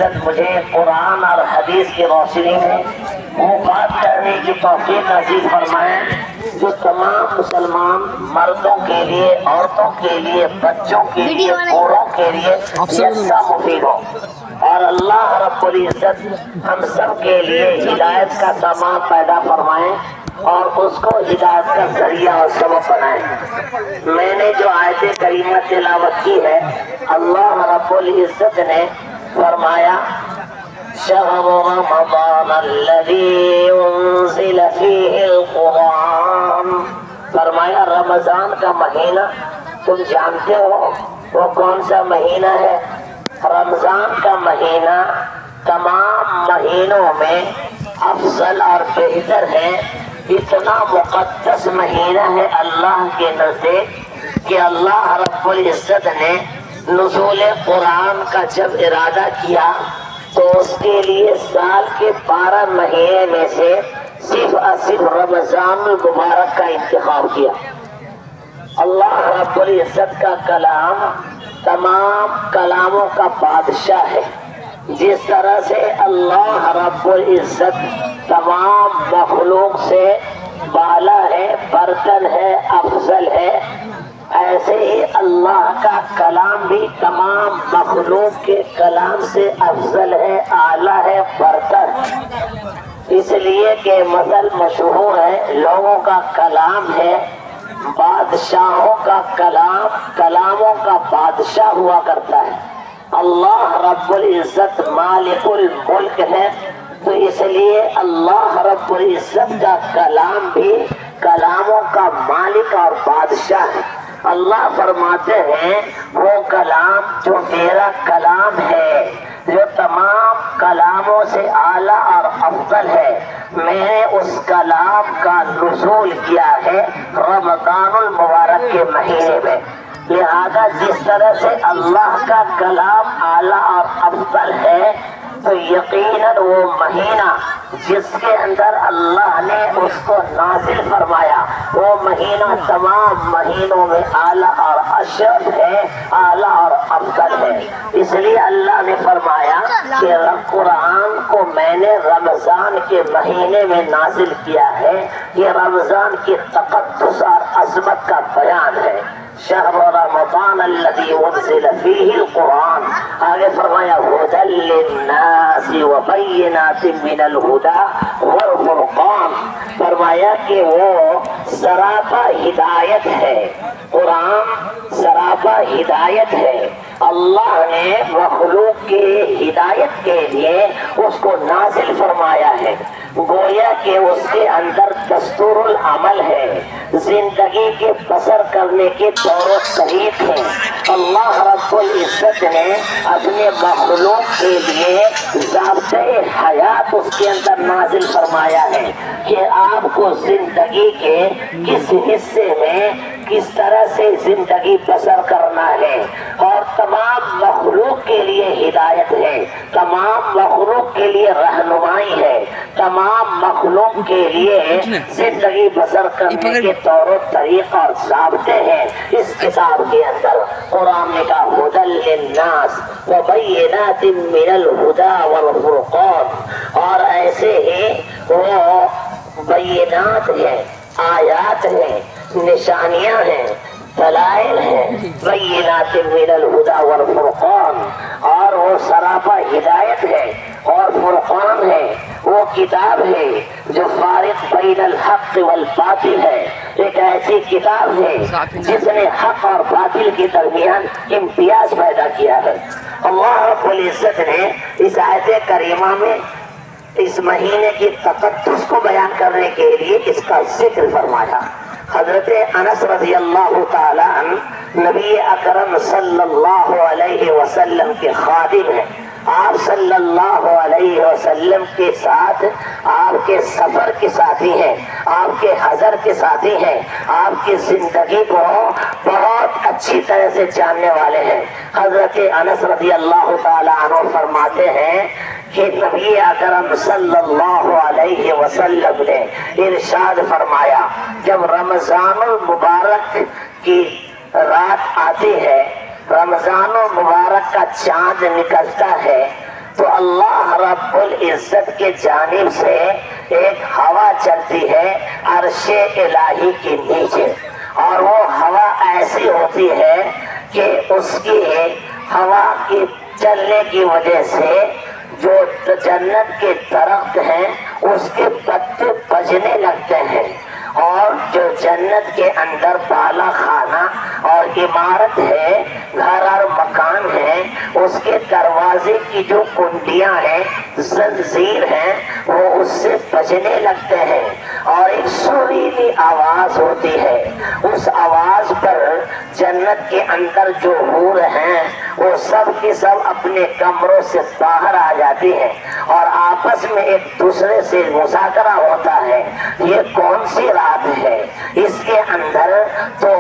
العزت مجھے قرآن اور حدیث کی روشنی میں وہ بات کرنے کی توفیق نصیب فرمائے جو تمام مسلمان مردوں کے لیے، عورتوں کے لیے، بچوں کے لیے، بوڑھوں کے لیے یکساں مفید ہو، اور اللہ رب العزت ہم سب کے لیے ہدایت کا سامان پیدا فرمائیں اور اس کو ہدایت کا ذریعہ اور سبب بنائیں۔ میں نے جو آیت کریمہ تلاوت کی ہے، اللہ رب العزت نے فرمایا شہر رمضان الذی انزل فیہ القرآن، فرمایا رمضان کا مہینہ تم جانتے ہو وہ کون سا مہینہ ہے؟ رمضان کا مہینہ تمام مہینوں میں افضل اور بہتر ہے، اتنا مقدس مہینہ ہے اللہ کے نزدیک کہ اللہ رب العزت نے نزول قرآن کا جب ارادہ کیا تو اس کے لیے سال کے 12 مہینے میں سے صرف اور صرف رمضان المبارک کا انتخاب کیا۔ اللہ رب العزت کا کلام تمام کلاموں کا بادشاہ ہے، جس طرح سے اللہ رب العزت تمام مخلوق سے بالا ہے، برتر ہے، افضل ہے، ایسے ہی اللہ کا کلام بھی تمام مخلوق کے کلام سے افضل ہے، اعلیٰ ہے، برتر ہے۔ اس لیے کہ مثل مشہور ہے، لوگوں کا کلام ہے، بادشاہوں کا کلام کلاموں کا بادشاہ ہوا کرتا ہے۔ اللہ رب العزت مالک الملک ہے، تو اس لیے اللہ رب العزت کا کلام بھی کلاموں کا مالک اور بادشاہ ہے۔ اللہ فرماتے ہیں وہ کلام جو میرا کلام ہے، جو تمام کلاموں سے اعلیٰ اور افضل ہے، میں نے اس کلام کا نزول کیا ہے رمضان المبارک کے مہینے میں۔ لہذا جس طرح سے اللہ کا کلام اعلیٰ اور افضل ہے تو یقیناً وہ مہینہ جس کے اندر اللہ نے اس کو نازل فرمایا وہ مہینہ تمام مہینوں میں اعلیٰ اور اشرف ہے، اعلیٰ اور افضل ہے۔ اس لیے اللہ نے فرمایا کہ قرآن کو میں نے رمضان کے مہینے میں نازل کیا ہے، یہ رمضان کی تقدس اور عظمت کا بیان ہے۔ شہر رمضان الذی انزل فیہ القرآن، آگے فرمایا ھدی للناس وبینات من الہدی والفرقان، فرمایا کہ وہ سراپا ہدایت ہے، قرآن سراپا ہدایت ہے۔ اللہ نے مخلوق کے ہدایت کے لیے اس کو نازل فرمایا ہے، گویا کہ اس کے اندر دستور العمل ہے، زندگی کے بسر کرنے کے طور و طریق ہیں۔ اللہ رب العزت نے اپنے مخلوق کے لیے ضابطۂ حیات اس کے اندر نازل فرمایا ہے کہ آپ کو زندگی کے کس حصے میں کس طرح سے زندگی بسر کرنا ہے، اور تمام مخلوق کے لیے ہدایت ہے، تمام مخلوق کے لیے رہنمائی ہے، تمام مخلوق کے لیے زندگی بسر کرنے کے طور و طریق اور ضابطے ہیں اس کتاب کے اندر۔ قرآن نے کہا ھدی للناس وبینات من الہدی والفرقان، اور ایسے ہی وہ بینات ہیں، آیات ہیں، نشانیاں ہیں، دلائل ہیں، بینات من الہدی والفرقان، اور وہ سراپا ہدایت ہے اور فرقان ہے، وہ کتاب ہے جو فارق بین الحق والباطل ہے، ایک ایسی کتاب ہے جس نے حق اور باطل کے درمیان امتیاز پیدا کیا ہے۔ اللہ رب العزت نے اس آیت کریمہ میں اس مہینے کی تقدس کو بیان کرنے کے لیے اس کا ذکر فرمایا۔ حضرت انس رضی اللہ تعالیٰ عنہ نبی اکرم صلی اللہ علیہ وسلم کے خادم ہیں، آپ صلی اللہ علیہ وسلم کے ساتھ آپ کے سفر کے ساتھی ہیں، آپ کے حضر کے ساتھی ہیں، آپ کی زندگی کو بہت اچھی طرح سے جاننے والے ہیں۔ حضرت انس رضی اللہ تعالیٰ عنہ فرماتے ہیں کہ نبی اکرم صلی اللہ علیہ وسلم نے ارشاد فرمایا جب رمضان المبارک کی رات آتی ہے، رمضان المبارک کا چاند نکلتا ہے تو رب العزت کے جانب سے ایک ہوا چلتی ہے عرش الہی کے نیچے، اور وہ ہوا ایسی ہوتی ہے کہ اس کی ہوا کی چلنے کی وجہ سے جو جنت کے درخت ہیں اس کے پتے بجنے لگتے ہیں، اور جو جنت کے اندر بالا خانہ اور عمارت ہے، گھر اور مکان ہے، اس کے دروازے کی جو کنڈیاں ہیں، زنجیر ہیں، وہ اس سے بجنے لگتے ہیں، اور ایک سریلی آواز ہوتی ہے۔ اس آواز پر جنت کے اندر جو حور ہیں وہ سب کی سب اپنے کمروں سے باہر آ جاتی ہیں اور آپس میں ایک دوسرے سے مذاکرہ ہوتا ہے، یہ کون سی رات ہے؟ اس کے اندر تو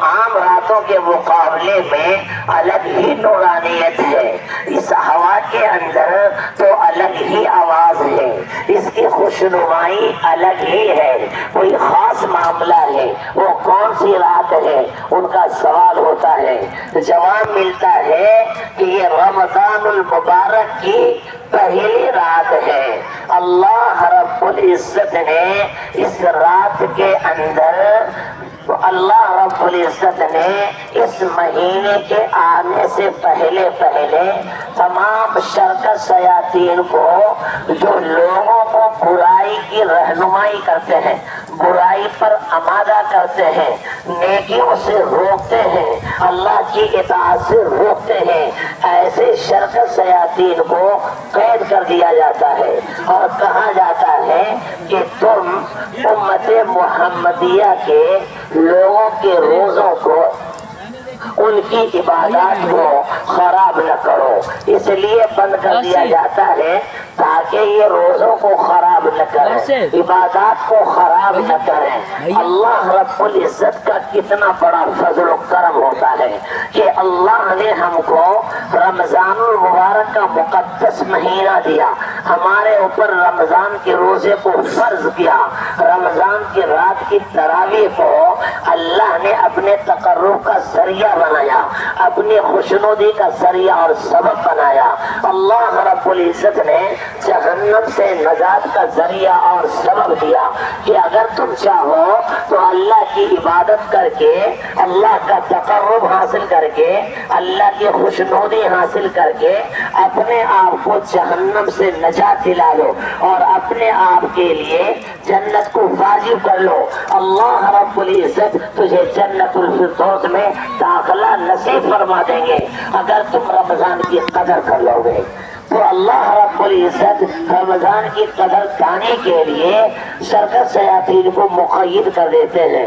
عام راتوں کے مقابلے میں الگ ہی نورانیت ہے، اس ہوا کے اندر تو الگ ہی آواز ہے، اس کی خوشنمائی الگ ہی ہے، کوئی خاص معاملہ ہے، وہ کون سی رات ہے؟ ان کا سوال ہوتا ہے، جواب ملتا ہے کہ یہ رمضان المبارک کی پہلی رات ہے۔ اللہ رب العزت نے اس رات کے اندر، اللہ رب العزت نے اس مہینے کے آنے سے پہلے تمام شرکت شیاطین کو، جو لوگوں کو برائی کی رہنمائی کرتے ہیں، برائی پر آمادہ کرتے ہیں، نیکیوں سے روکتے ہیں، اللہ کی اطاعت سے روکتے ہیں، ایسے شرکت شیاطین کو قید کر دیا جاتا ہے اور کہا جاتا ہے کہ تم امت محمدیہ کے لوگوں کے روزوں کو، ان کی عبادات کو خراب نہ کرو، اس لیے بند کر دیا جاتا ہے تاکہ یہ روزوں کو خراب نہ کریں، عبادات کو خراب نہ کریں۔ اللہ رب العزت کا کتنا بڑا فضل و کرم ہوتا ہے کہ اللہ نے ہم کو رمضان المبارک کا مقدس مہینہ دیا، ہمارے اوپر رمضان کے روزے کو فرض کیا، رمضان کی رات کی تراویح کو اللہ نے اپنے تقرب کا ذریعہ بنایا، اپنی خوشنودی کا ذریعہ اور سبب بنایا۔ اللہ رب العزت نے جہنم سے نجات کا ذریعہ اور سبب دیا کہ اگر تم چاہو تو اللہ کی عبادت کر کے، اللہ کا تقرب حاصل کر کے، اللہ کی خوشنودی حاصل کر کے اپنے آپ کو جہنم سے نجات دلا لو اور اپنے آپ کے لیے جنت کو واجب کر لو۔ اللہ رب العزت تجھے جنت الفردوس میں داخلہ نصیب فرما دیں گے اگر تم رمضان کی قدر کر لو گے۔ تو اللہ رب العزت رمضان کی قدر پانے کے لیے شرکت شیاطین کو مقید کر دیتے ہیں،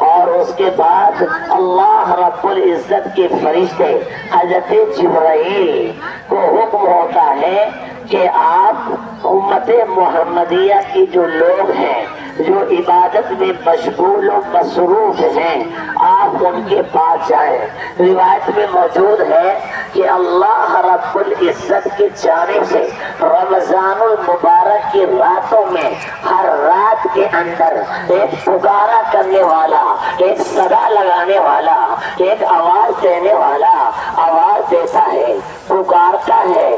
اور اس کے بعد اللہ رب العزت کے فرشتے حضرت جبرائیل کو حکم ہوتا ہے کہ آپ امت محمدیہ کی جو لوگ ہیں، جو عبادت میں مشغول و مصروف ہیں، آپ ان کے پاس جائیں۔ روایت میں موجود ہے کہ اللہ رب العزت کی جانب سے رمضان المبارک کی راتوں میں ہر رات کے اندر ایک پکارا کرنے والا، ایک صدا لگانے والا، ایک آواز دینے والا آواز دیتا ہے، پکارتا ہے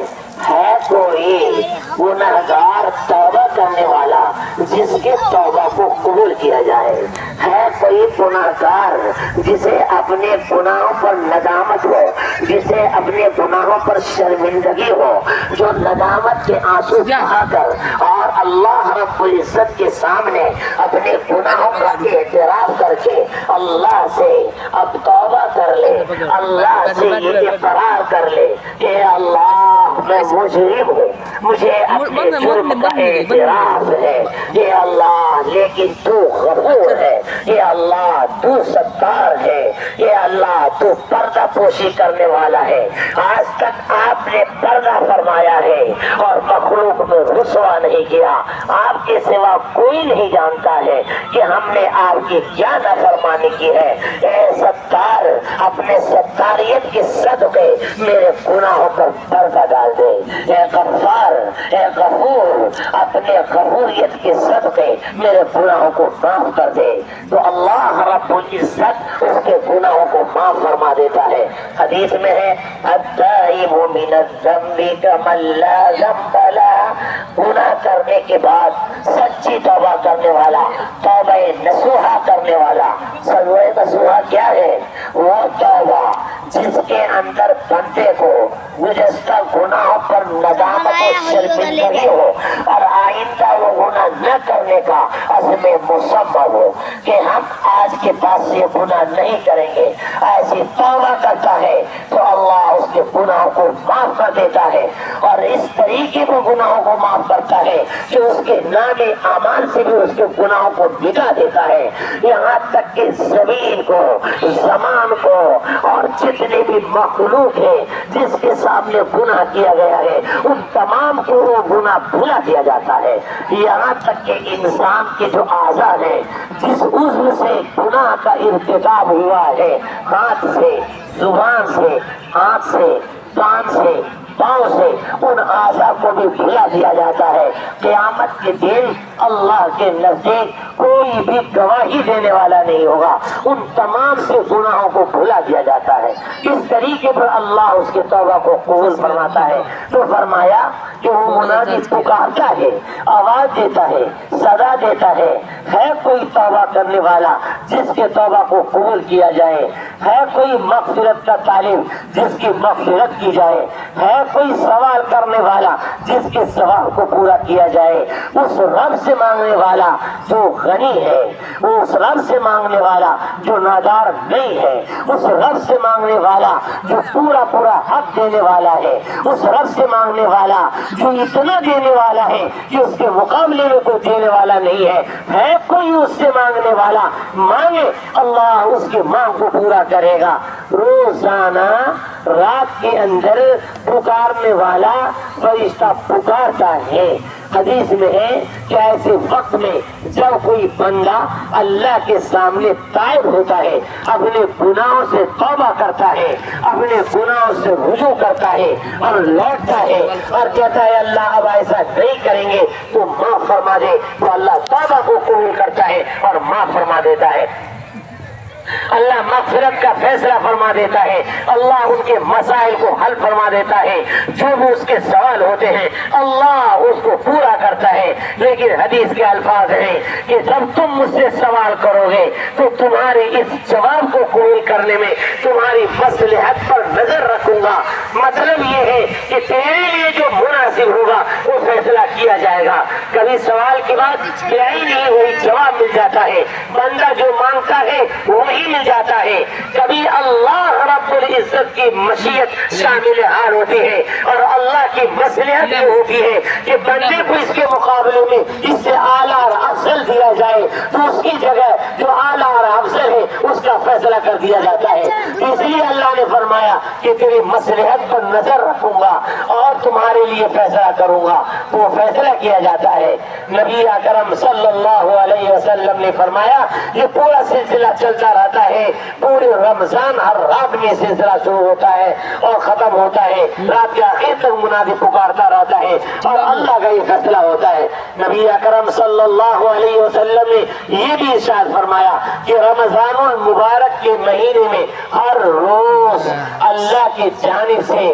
کوئی گنہگار توبہ کرنے والا جس کے توبہ کو قبول کیا جائے، ہے کوئی گنہگار جسے اپنے گناہوں پر ندامت ہو، جسے اپنے گناہوں پر شرمندگی ہو، جو ندامت کے آنسو بہا کر اور اللہ رب العزت کے سامنے اپنے گناہوں کا اعتراف کر کے اللہ سے اب توبہ کر لے، اللہ سے یہ اقرار کر لے کہ اللہ میں مجرم ہوں، مجھے اپنے جرم کا اعتراف ہے، یہ اللہ لیکن تو غفور ہے، یہ اللہ تو ستار ہے، یہ اللہ تو پردہ پوشی کرنے والا ہے، آج تک آپ نے پردہ فرمایا ہے اور مخلوق میں رسوا نہیں کیا، آپ کے سوا کوئی نہیں جانتا ہے کہ ہم نے آپ کی کیا نافرمانی کی ہے، اے ستار اپنے ستاریت کے صدقے میرے گناہوں پر پردہ ڈال دے، اے غفار اے غفور اپنے غفوریت کے صدقے میرے گناہوں کو معاف کر دے، تو اللہ رب العزت اس کے گناہوں کو معاف فرما دیتا ہے۔ حدیث میں ہے التائب من الذنب کمن لا ذنب له، گناہ کرنے کے بعد سچی توبہ کرنے والا، توبہ نصوحہ کرنے والا۔ توبہ نصوحہ کیا ہے؟ وہ توبہ جس کے اندر بندے کو گزشتہ گناہوں پر ندامت و شرمندگی ہو اور آئندہ وہ گناہ نہ کرنے کا عزم مصمم ہو کہ ہم آج کے بعد سے گناہ نہیں کریں گے، ایسی توبہ کرتا ہے تو اللہ اس کے گناہوں کو معاف کر دیتا ہے، اور اس طریقے سے گناہوں کو معاف کرتا ہے کہ اس کے نام اعمال سے بھی اس کے گناہوں کو مٹا دیتا ہے، یہاں تک کہ زمین کو، زمان کو اور جتنے بھی مخلوق ہے جس کے سامنے گناہ کیا گیا ہے ان تمام کو وہ گناہ بھلا دیا جاتا ہے، یہاں تک کہ انسان کے جو اعضاء ہیں جس عضو سے گناہ کا ارتکاب ہوا ہے، ہاتھ سے، زبان سے، آنکھ سے، کان سے، پاؤں سے، ان اعضاء کو بھی بھلا دیا جاتا ہے۔ قیامت کے دن اللہ کے نزدیک کوئی بھی گواہی دینے والا نہیں ہوگا، ان تمام سے گناہوں کو بھلا دیا جاتا ہے۔ اس طریقے پر اللہ اس کے توبہ کو قبول فرماتا ہے۔ تو فرمایا کہ وہ منادی پکارتا ہے، آواز دیتا ہے، صدا دیتا ہے کوئی توبہ کرنے والا جس کے توبہ کو قبول کیا جائے، ہے کوئی مغفرت کا طالب جس کی مغفرت کی جائے، ہے کوئی سوال کرنے والا جس کے سوال کو پورا کیا جائے، اس رب سے مانگنے والا جو غنی ہے، اس رب سے مانگنے والا جو نادار نہیں ہے، اس رب سے مانگنے والا جو پورا پورا حق دینے والا ہے، اس رب سے مانگنے والا جو اتنا دینے والا ہے کہ اس کے مقابلے میں کوئی دینے والا نہیں ہے کوئی اس سے مانگنے والا، مانگے اللہ اس کی مانگ کو پورا کرے گا۔ روزانہ رات کے اندر پکارنے والا فرشتہ پکارتا ہے۔ حدیث میں ہے کہ ایسے وقت میں جب کوئی بندہ اللہ کے سامنے تائب ہوتا ہے، اپنے گناہوں سے توبہ کرتا ہے، اپنے گناہوں سے رجوع کرتا ہے اور لوٹتا ہے اور کہتا ہے اللہ اب ایسا نہیں کریں گے تو معاف فرما دے، تو اللہ توبہ کو قبول کرتا ہے اور معاف فرما دیتا ہے۔ اللہ مغفرت کا فیصلہ فرما دیتا ہے، اللہ ان کے مسائل کو حل فرما دیتا ہے، جو بھی اس کے سوال ہوتے ہیں اللہ اس کو پورا کرتا ہے۔ لیکن حدیث کے الفاظ ہیں کہ جب تم مجھ سے سوال کرو گے تو تمہارے اس جواب کو قبول کرنے میں تمہاری مصلحت پر نظر رکھوں گا، مطلب یہ ہے کہ تیرے لیے جو مناسب ہوگا وہ فیصلہ کیا جائے گا۔ کبھی سوال کے بعد کیا ہی نہیں وہی جواب مل جاتا ہے، بندہ جو مانگتا ہے وہی مل جاتا ہے۔ کبھی اللہ رب العزت کی مشیت شامل حال ہوتی ہے اور اللہ کی مصلحت یہ ہوتی ہے کہ بندے کو اس کے مقابلے میں اس سے اعلیٰ اور افضل دیا جائے تو اس کی جگہ جو اعلیٰ اور افضل ہے اس کا فیصلہ کر دیا جاتا ہے۔ اس لیے اللہ نے فرمایا کہ تیری مصلحت پر نظر رکھوں گا اور تمہارے لیے فیصلہ کروں گا، وہ فیصلہ کیا جاتا ہے۔ نبی اکرم صلی اللہ علیہ وسلم نے فرمایا یہ پورا سلسلہ چلتا رہتا ہے، پورے رمضان ہر رات میں سلسلہ شروع ہوتا ہے اور ختم ہوتا ہے، رات کے آخر تک منادی پکارتا رہتا ہے اور اللہ کا یہ فیصلہ ہوتا ہے۔ نبی اکرم صلی اللہ علیہ وسلم نے یہ بھی ارشاد فرمایا کہ رمضان المبارک کے مہینے میں ہر روز اللہ کی جانب سے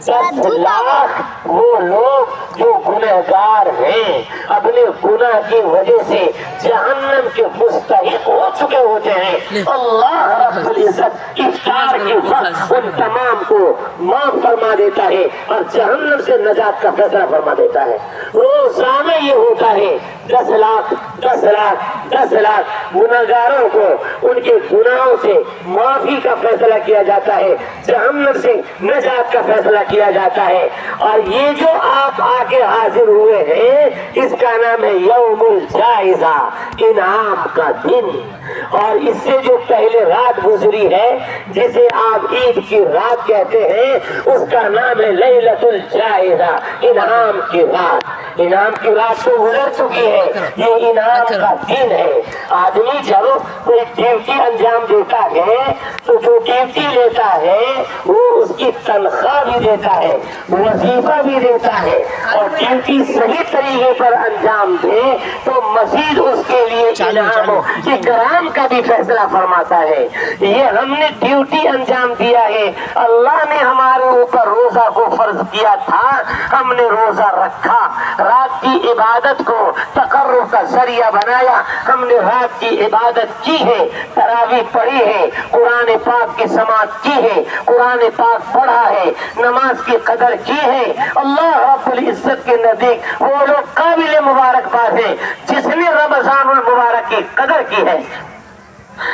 10 لاکھ وہ لوگ جو گنہگار ہیں اپنے گناہ کی وجہ سے جہنم کے مستحق ہو چکے ہوتے ہیں، اللہ رب العزت افطار کے وقت ان تمام کو معاف فرما دیتا ہے اور جہنم سے نجات کا فیصلہ فرما دیتا ہے۔ روزانہ یہ ہوتا ہے 10 لاکھ 10 لاکھ 10 لاکھ گنہگاروں کو ان کے گناہوں سے معافی کا فیصلہ کیا جاتا ہے، جہنم سے نجات کا فیصلہ کیا جاتا ہے۔ اور یہ جو آپ آ کے حاضر ہوئے ہیں اس کا نام ہے یوم الجائزہ، انعام کا دن، اور اس سے جو پہلے رات گزری ہے جسے آپ عید کی رات کہتے ہیں اس کا نام ہے لیلۃ الجائزہ، انعام کی رات۔ انعام کی رات تو گزر چکی ہے، یہ انعام کا دن ہے۔ آدمی جب کوئی ڈیوٹی انجام دیتا ہے تو جو ڈیوٹی لیتا ہے وہ اس کی تنخواہ بھی دیتا ہے، وظیفہ بھی دیتا ہے، اور ڈیوٹی صحیح طریقے پر انجام دے تو مزید اس کے لیے انعام و اکرام کا بھی فیصلہ فرماتا ہے۔ یہ ہم نے ڈیوٹی انجام دیا ہے، اللہ نے ہمارے اوپر روزہ کو فرض کیا تھا، ہم نے روزہ رکھا، رات کی عبادت کو تقرب کا ذریعہ بنایا، ہم نے رات کی عبادت کی ہے، تراویح پڑھی ہے، قرآن پاک کی سماعت کی ہے، قرآن پاک پڑھا ہے، نماز کی قدر کی ہے۔ اللہ رب العزت کے نزدیک وہ لوگ قابل مبارکباد ہیں جس نے رمضان المبارک کی قدر کی ہے،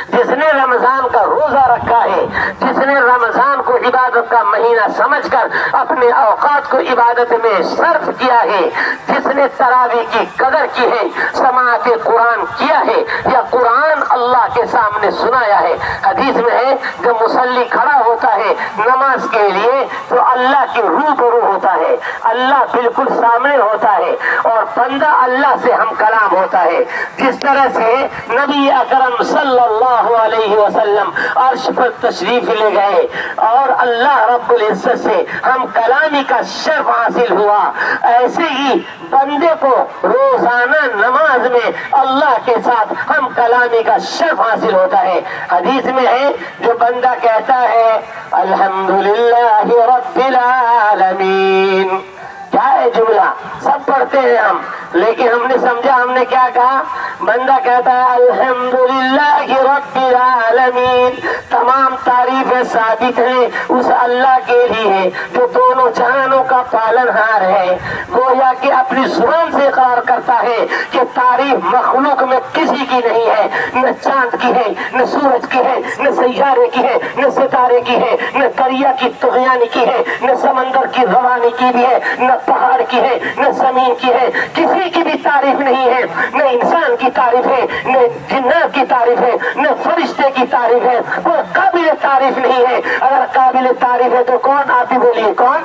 جس نے رمضان کا روزہ رکھا ہے، جس نے رمضان کو عبادت کا مہینہ سمجھ کر اپنے اوقات کو عبادت میں صرف کیا ہے، جس نے تراویح کی قدر کی ہے، سماعت قرآن کیا ہے یا قرآن اللہ کے سامنے سنایا ہے۔ حدیث میں ہے جب مصلی کھڑا ہوتا ہے نماز کے لیے تو اللہ کے روبرو ہوتا ہے، اللہ بالکل سامنے ہوتا ہے اور بندہ اللہ سے ہم کلام ہوتا ہے۔ جس طرح سے نبی اکرم صلی اللہ علیہ وسلم عرش پر تشریف لے گئے اور اللہ رب العزت سے ہم کلامی کا شرف حاصل ہوا، ایسے ہی بندے کو روزانہ نماز میں اللہ کے ساتھ ہم کلامی کا شرف حاصل ہوتا ہے۔ حدیث میں ہے جو بندہ کہتا ہے الحمدللہ رب العالمین، کیا ہے جملہ سب پڑھتے ہیں ہم، لیکن ہم نے سمجھا ہم نے کیا کہا؟ بندہ کہتا ہے الحمدللہ رب العالمین، تمام تعریفیں ثابت ہیں اس اللہ کے لیے جو دونوں جہانوں کا پالن ہار ہے۔ گویا کہ اپنی زبان سے اقرار کرتا ہے کہ تعریف مخلوق میں کسی کی نہیں ہے، نہ چاند کی ہے، نہ سورج کی ہے، نہ سیارے کی ہے، نہ ستارے کی ہے، نہ دریا کی طغیانی کی ہے، نہ سمندر کی روانی کی بھی ہے، نہ پہاڑ کی ہے، نہ زمین کی ہے، کسی کی بھی تعریف نہیں ہے، نہ انسان کی تعریف ہے، نہ جنات کی تعریف ہے، نہ فرشتے کی تعریف ہے، وہ قابل تعریف نہیں ہے۔ اگر قابل تعریف ہے تو کون؟ آپ ہی بولیے کون؟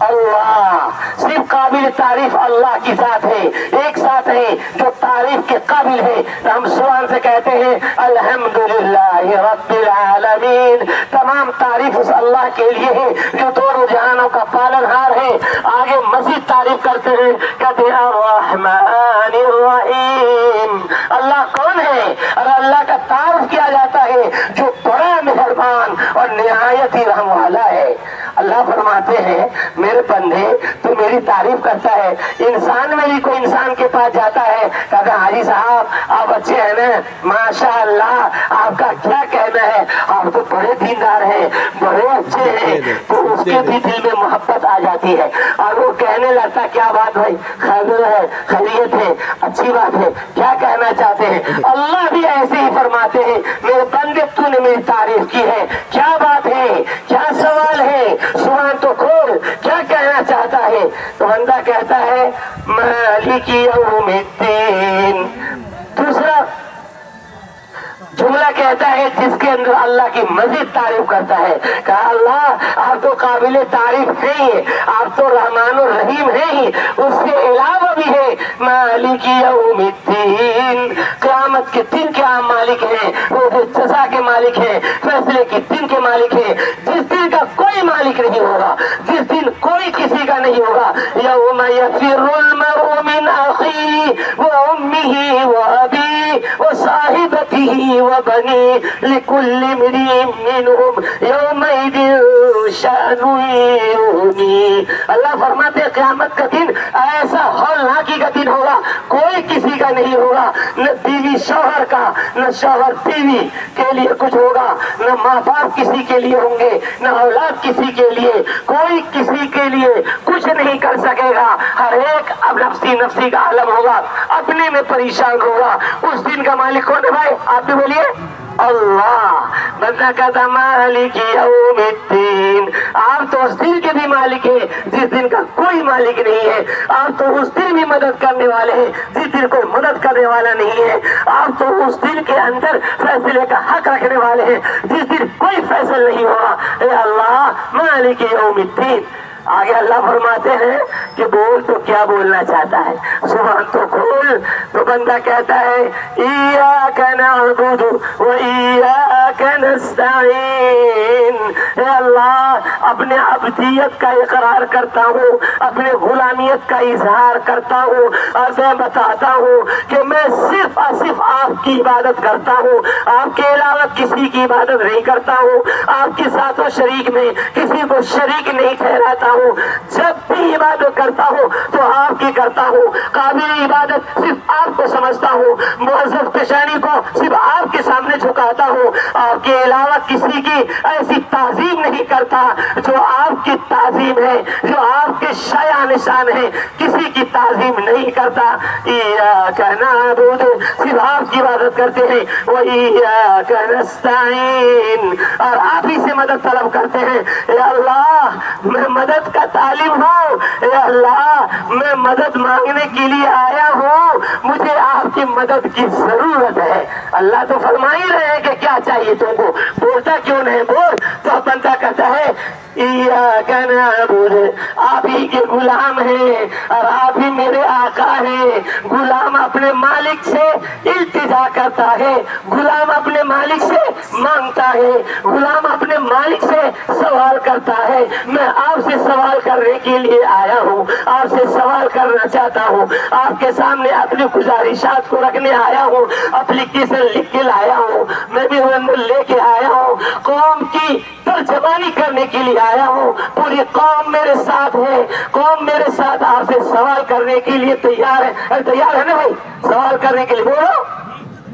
اللہ۔ صرف قابل تعریف اللہ کی ذات ہے، ایک ذات ہے جو تعریف کے قابل ہے۔ ہم زبان سے کہتے ہیں الحمدللہ رب العالمین، تمام تعریف اس اللہ کے لیے ہے جو دونوں جہانوں کا پالن ہار ہے۔ آگے مزید تعریف کرتے ہیں، کہتے ہیں الرحمن الرحیم، اللہ کون ہے؟ اور اللہ کا تعارف کیا جاتا ہے جو بڑا مہربان اور نہایت ہی رحم والا ہے۔ اللہ فرماتے ہیں میرے بندے تو میری تعریف کرتا ہے۔ انسان میں بھی کوئی انسان کے پاس جاتا ہے، کہتا حاجی صاحب آپ اچھے ہیں نا، ماشاء اللہ آپ کا کیا کہنا ہے، آپ تو بڑے دیندار ہیں، بڑے اچھے ہیں، تو اس کے بھی دل میں محبت آ جاتی ہے اور وہ کہنے لگتا کیا بات بھائی، خیر ہے، خیریت ہے، اچھی بات ہے، کیا کہنا چاہتے ہیں؟ اللہ بھی ایسے ہی فرماتے ہیں میرے بندے تو نے میری تعریف کی ہے، کیا بات ہے، کیا سوال ہے، زبان تو کھول، کیا کہنا چاہتا ہے؟ تو بندہ کہتا ہے مالک یوم الدین۔ دوسرا جملہ کہتا ہے جس کے اندر اللہ کی مزید تعریف کرتا ہے، کہا اللہ آپ تو قابل تعریف ہیں ہی، آپ تو رحمان الرحیم ہیں ہی، اس کے علاوہ بھی ہے مالک یوم الدین، قیامت کے دن کے آپ مالک ہیں، وہ جزا کے مالک ہیں، فیصلے کے دن کے مالک ہیں، جس دن کا کوئی مالک نہیں ہوگا، جس دن کوئی کسی کا نہیں ہوگا۔ یوم یفر المرء من اخیہ وامہ وابیہ وصاحبتہ وبنی لکل امرئ منہم یومئذ شأن یغنی۔ اللہ فرماتے ہیں قیامت کا دن ایسا ہولناکی کا دن ہوگا، کوئی کسی کا نہیں ہوگا، نہ بیوی شوہر کا، نہ شوہر بیوی کے لیے کچھ ہوگا، نہ ماں باپ کسی کے لیے ہوں گے، نہ اولاد کسی کے لیے، کوئی کسی کے لیے کچھ نہیں کر سکے گا۔ ہر ایک اب نفسی نفسی کا عالم ہوگا، اپنے میں پریشان ہوگا۔ اس دن کا مالک کون ہے بھائی؟ آپ بھی بولیے اللہ۔ بندہ کہتا مالک یوم الدین، آپ تو اس دن کے بھی مالک ہیں جس دن کا کوئی مالک نہیں ہے، آپ تو اس دن بھی مدد کرنے والے ہیں جس دن کوئی مدد کرنے والا نہیں ہے، آپ تو اس دن کے اندر فیصلے کا حق رکھنے والے ہیں جس دن کوئی فیصل نہیں ہوگا۔ اے اللہ مالک یوم الدین۔ آگے اللہ فرماتے ہیں کہ بول تو کیا بولنا چاہتا ہے، زبان تو کھول۔ تو بندہ کہتا ہے ایاک نعبد و ایاک نستعین، اے اللہ اپنے عبدیت کا اقرار کرتا ہوں، اپنے غلامیت کا اظہار کرتا ہوں، اور میں بتاتا ہوں کہ میں صرف اور صرف آپ کی عبادت کرتا ہوں، آپ کے علاوہ کسی کی عبادت نہیں کرتا ہوں، آپ کے ساتھ و شریک میں کسی کو شریک نہیں ٹھہراتا ہوں، جب بھی عبادت کرتا ہوں تو آپ کی کرتا ہوں، قابل عبادت صرف آپ کو سمجھتا ہوں، معزز پیشانی کو صرف آپ کے سامنے جھکاتا ہوں، آپ کے علاوہ کسی کی ایسی تعظیم نہیں کرتا جو آپ کی تعظیم ہے، جو آپ کے شایع نشان ہے، کسی کی تعظیم نہیں کرتا۔ ایاک نعبد، صرف آپ کی عبادت کرتے ہیں، و ایاک نستعین، اور آپ ہی سے مدد طلب کرتے ہیں۔ اے اللہ میں مدد کا طالب ہوں، اے اللہ میں مدد مانگنے کے لیے آیا ہوں، مجھے آپ کی مدد کی ضرورت ہے۔ اللہ تو فرما ہی رہے ہیں کہ کیا چاہیے تم کو، بولتا کیوں نہیں بول؟ تو بندہ کہتا ہے ایاک نعبد، آپ ہی کے غلام ہیں اور آپ ہی میرے آقا ہیں۔ غلام اپنے مالک سے التجا کرتا ہے، غلام اپنے مالک سے مانگتا ہے، غلام اپنے مالک سے سوال کرتا ہے۔ میں آپ سے سوال کرنے کے لیے آیا ہوں، آپ سے سوال کرنا چاہتا ہوں، آپ کے سامنے اپنی گزارشات کو رکھنے آیا ہوں، اپلیکیشن لکھ کے لایا ہوں، میں بھی لے کے آیا ہوں، قوم کی ترجمانی کرنے کے لیے آیا ہوں، پوری قوم میرے ساتھ ہے، قوم میرے ساتھ آپ سے سوال کرنے کے لیے تیار ہے۔ تیار ہے نا بھائی سوال کرنے کے لیے؟ بولو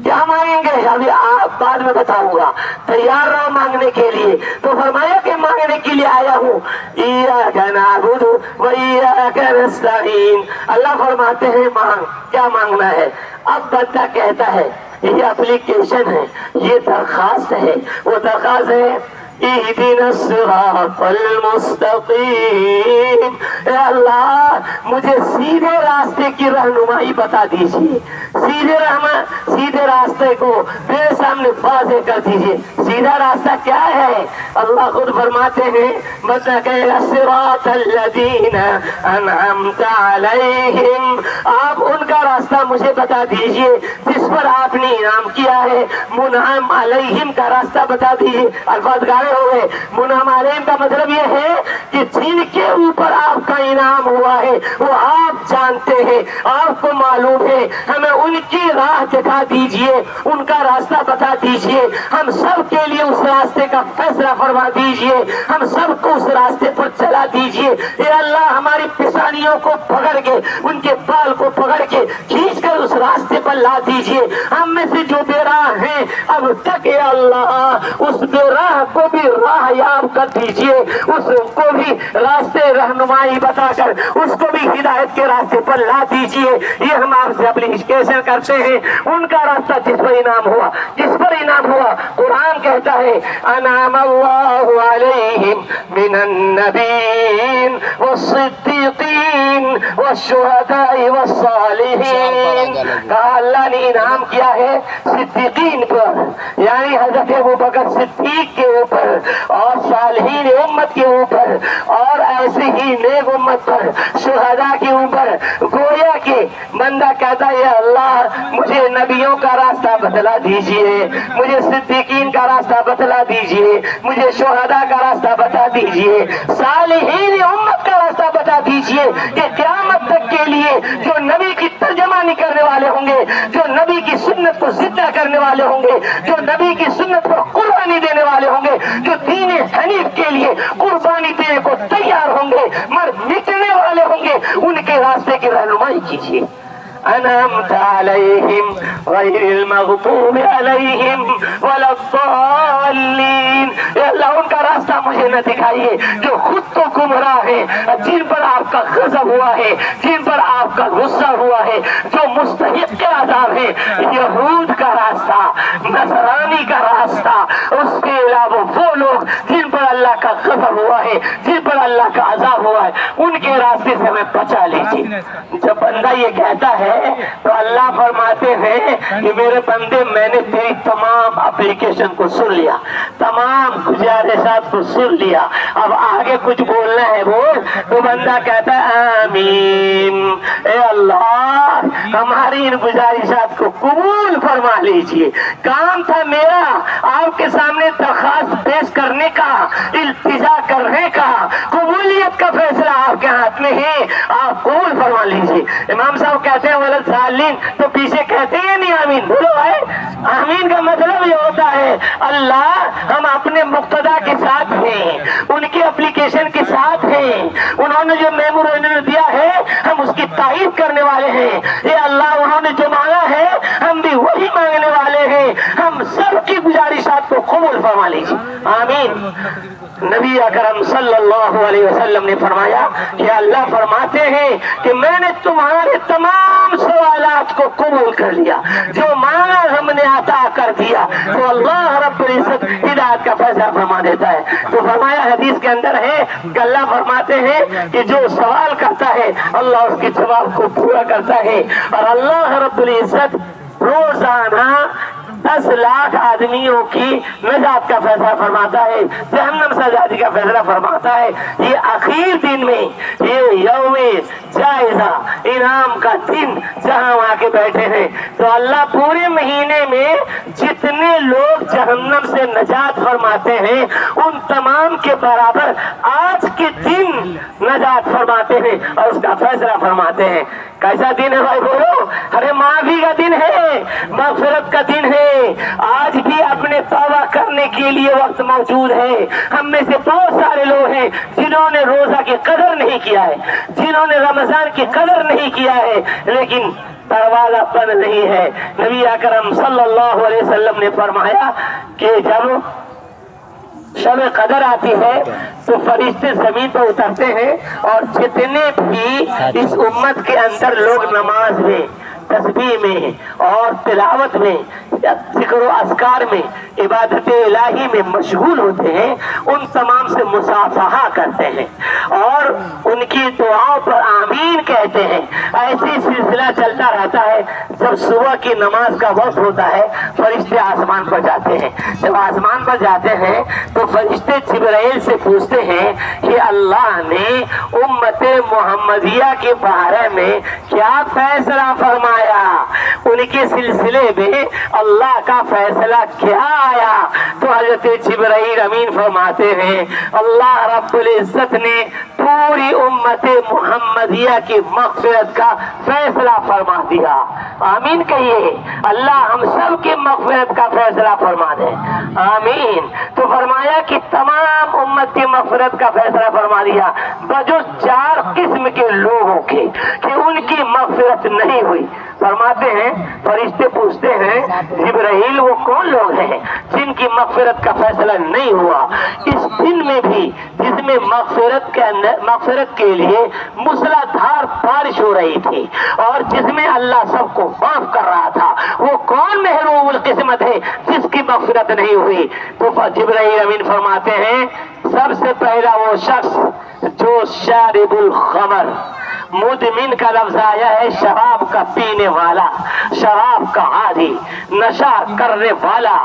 کیا مانگیں گے؟ ابھی آپ بعد میں بتاؤں گا، تیار رہو مانگنے کے لیے۔ تو فرمایا کہ مانگنے کے لیے آیا ہوں، ایاک نعبد و ایاک نستعین۔ اللہ فرماتے ہیں مانگ، کیا مانگنا ہے؟ اب بندہ کہتا ہے یہ اپلیکیشن ہے، یہ درخواست ہے، وہ درخواست ہے اہدنا الصراط المستقیم، اے اللہ مجھے سیدھے راستے کی رہنمائی بتا دیجیے، سیدھے راستے کو میرے سامنے واضح کر دیجیے۔ سیدھا راستہ کیا ہے؟ اللہ خود فرماتے ہیں بتا کہ الصراط الذین انعمت علیہم، آپ ان کا راستہ مجھے بتا دیجیے جس پر آپ نے انعام کیا ہے۔ منعم علیہم کا راستہ بتا دیجیے، الفاظ گائے ہو گئے۔ منعم علیہم کا مطلب یہ ہے کہ جن کے اوپر آپ کا انعام ہوا ہے وہ آپ جانتے ہیں، آپ کو معلوم ہے، ہمیں ان کی راہ دکھا دیجئے، ان کا راستہ بتا دیجئے، ہم سب کے لیے اس راستے کا فیصلہ فرما دیجئے، ہم سب کو اس راستے پر چلا دیجئے۔ اے اللہ ہماری پیشانیوں کو پکڑ کے، ان کے بال کو پکڑ کے کھینچ کر اس راستے پر لا دیجئے۔ ہم میں سے جو بے راہ ہیں اب تک اے اللہ اس بے راہ کو بھی راہ یاب کر دیجئے، اس کو بھی راستے رہنمائی بتا کر اس کو بھی ہدایت کے راستے پر لا دیجئے۔ یہ ہم آپ سے اپلیکیشن کرتے ہیں، ان کا راستہ جس پر انعام ہوا، جس پر انعام ہوا۔ قرآن کہتا ہے انعم اللہ علیہم من النبیین والصدیقین والشہداء والصالحین، کہا اللہ نے انعام کیا ہے صدیقین پر، یعنی حضرت ابوبکر صدیق کے اوپر، اور صالحین امت کے اوپر، اور ایسے ہی نیک امت پر، شہداء کے اوپر۔ گویا کہ بندہ کہتا ہے اللہ مجھے نبیوں کا راستہ بتلا دیجئے، مجھے صدیقین کا راستہ بتلا دیجئے، مجھے شہداء کا راستہ بتا دیجئے، صالحین امت کا راستہ بتا دیجئے، کہ قیامت تک کے لیے جو نبی کی ترجمانی کرنے والے ہوں گے، جو نبی کی سنت کو زندہ کرنے والے ہوں گے، جو نبی کی سنت پر قربانی دینے والے ہوں گے، جو دین حنیف کے لیے قربانی دینے کو تیار ہوں گے، مر مٹنے والے ہوں گے، ان کے راستے کی رہنمائی کیجیے۔ انعمت علیہم غیر المغضوب علیہم ولا الضالین، اے اللہ ان کا راستہ مجھے نہ دکھائیے جو خود تو گمراہ ہیں، جن پر آپ کا غضب ہوا ہے، جن پر آپ کا غصہ ہوا ہے، جو مستحق کے عذاب ہیں۔ یہود کا راستہ، نصرانی کا راستہ، اس کے علاوہ وہ لوگ جن پر اللہ کا غضب ہوا ہے، جن پر اللہ کا عذاب ہوا ہے، ان کے راستے سے سے ہمیں بچا لیجیے۔ جب بندہ یہ کہتا ہے تو اللہ فرماتے ہیں کہ میرے بندے میں نے تیری تمام اپلیکیشن کو سن لیا، تمام گزارشات کو سن لیا، اب آگے کچھ بولنا ہے بول۔ تو بندہ کہتا ہے آمین، اے اللہ ہماری ان گزارشات کو قبول فرما لیجیے۔ کام تھا میرا آپ کے سامنے درخواست پیش کرنے کا، التجا کرنے کا، قبولیت کا فیصلہ آپ کے ہاتھ میں ہے، آپ قبول فرما لیجیے۔ امام صاحب کہتے ہیں ولد سالین، تو پیچھے کہتے ہیں نہیں آمین، بولو بھائی۔ آمین کا مطلب یہ ہوتا ہے اللہ ہم اپنے مقتدا کے ساتھ ہیں، ان کی اپلیکیشن کے ساتھ ہیں، انہوں نے جو میمورینڈم دیا ہے ہم اس کی تائید کرنے والے ہیں۔ اے اللہ انہوں نے جو مانگا ہے ہم بھی وہی مانگنے والے ہیں، ہم سب کی گزارشات کو قبول فرما لیجیے، آمین۔ نبی اکرم صلی اللہ علیہ وسلم نے فرمایا کہ اللہ فرماتے ہیں کہ میں نے تمہارے تمام سوالات کو قبول کر لیا، جو مانگا ہم نے عطا کر دیا۔ تو اللہ رب العزت ہدایت کا فیصلہ فرما دیتا ہے۔ تو فرمایا حدیث کے اندر ہے کہ اللہ فرماتے ہیں کہ جو سوال کرتا ہے اللہ اس کے جواب کو پورا کرتا ہے، اور اللہ رب العزت روزانہ 10 لاکھ آدمیوں کی نجات کا فیصلہ فرماتا ہے، جہنم سے آزادی کا فیصلہ فرماتا ہے۔ یہ آخر دن میں یہ یوم جائزہ انعام کا دن جہاں وہاں کے بیٹھے ہیں، تو اللہ پورے مہینے میں جتنے لوگ جہنم سے نجات فرماتے ہیں ان تمام کے برابر آج کے دن نجات فرماتے ہیں اور اس کا فیصلہ فرماتے ہیں۔ کیسا دن ہے بھائی بولو؟ ارے معافی کا دن ہے، مغفرت کا دن ہے۔ آج بھی اپنے توبہ کرنے کے لیے وقت موجود ہے۔ ہم میں سے بہت سارے لوگ ہیں جنہوں نے روزہ کی قدر نہیں کیا ہے، جنہوں نے رمضان کی قدر نہیں کیا ہے، لیکن دروازہ بند نہیں ہے۔ نبی اکرم صلی اللہ علیہ وسلم نے فرمایا کہ جب شب قدر آتی ہے تو فرشتے زمین پر اترتے ہیں، اور جتنے بھی اس امت کے اندر لوگ نماز میں، تسبیح میں اور تلاوت میں، ذکر و اذکار میں، عبادت الہی میں مشغول ہوتے ہیں، ان تمام سے مصافحہ کرتے ہیں اور ان کی دعاؤں پر آمین کہتے ہیں۔ ایسی سلسلہ چلتا رہتا ہے۔ جب صبح کی نماز کا وقت ہوتا ہے فرشتے آسمان پر جاتے ہیں۔ جب آسمان پر جاتے ہیں تو فرشتے جبرائیل سے پوچھتے ہیں کہ اللہ نے امت محمدیہ کے بارے میں کیا فیصلہ فرمایا، ان کے سلسلے میں اللہ کا فیصلہ کیا آیا؟ تو حضرت جبرائیل امین فرماتے ہیں اللہ رب العزت نے پوری امت محمدیہ کی مغفرت کا فیصلہ فرما دیا۔ آمین کہیے، اللہ ہم سب کی مغفرت کا فیصلہ فرما دے، آمین۔ تو فرمایا کہ تمام امت کی مغفرت کا فیصلہ فرما دیا، بجز 4 قسم کے لوگوں کے کہ ان کی مغفرت نہیں ہوئی۔ فرماتے ہیں فرشتے پوچھتے ہیں جبرائیل وہ کون لوگ ہیں جن کی مغفرت کا فیصلہ نہیں ہوا اس دن میں بھی، جس میں مغفرت کے لیے موسلادھار بارش ہو رہی تھی اور جس میں اللہ سب کو معاف کر رہا تھا، وہ کون محروم القسمت ہے جس کی مغفرت نہیں ہوئی؟ تو جبرائیل امین فرماتے ہیں سب سے پہلا وہ شخص جو شارب الخمر، مدمن کا لفظ آیا ہے شراب کا پینے والا، شراب کا عادی، نشہ کرنے والا۔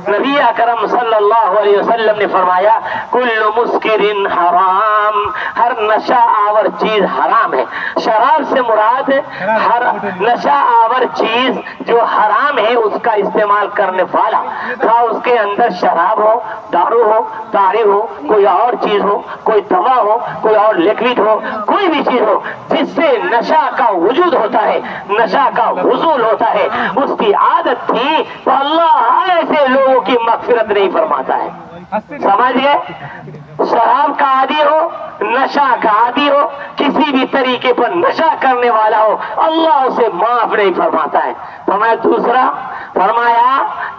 نبی اکرم صلی اللہ علیہ وسلم نے فرمایا کل مسکر حرام، ہر نشہ آور چیز حرام ہے۔ شراب سے مراد ہر نشہ آور چیز جو حرام ہے اس کا استعمال کرنے والا، خواہ اس کے اندر شراب ہو، دارو ہو، تاڑی ہو، کوئی اور چیز ہو، کوئی دوا ہو، کوئی اور لکوڈ ہو، کوئی بھی چیز ہو جس سے نشہ کا وجود ہوتا ہے، نشہ کا حصول ہوتا ہے، اس کی عادت تھی تو اللہ ایسے لوگوں کی مغفرت نہیں فرماتا ہے۔ سمجھ گئے؟ شراب کا عادی ہو، نشہ کا عادی ہو، کسی بھی طریقے پر نشہ کرنے والا ہو، اللہ اسے معاف نہیں فرماتا ہے۔ فرمایا دوسرا، فرمایا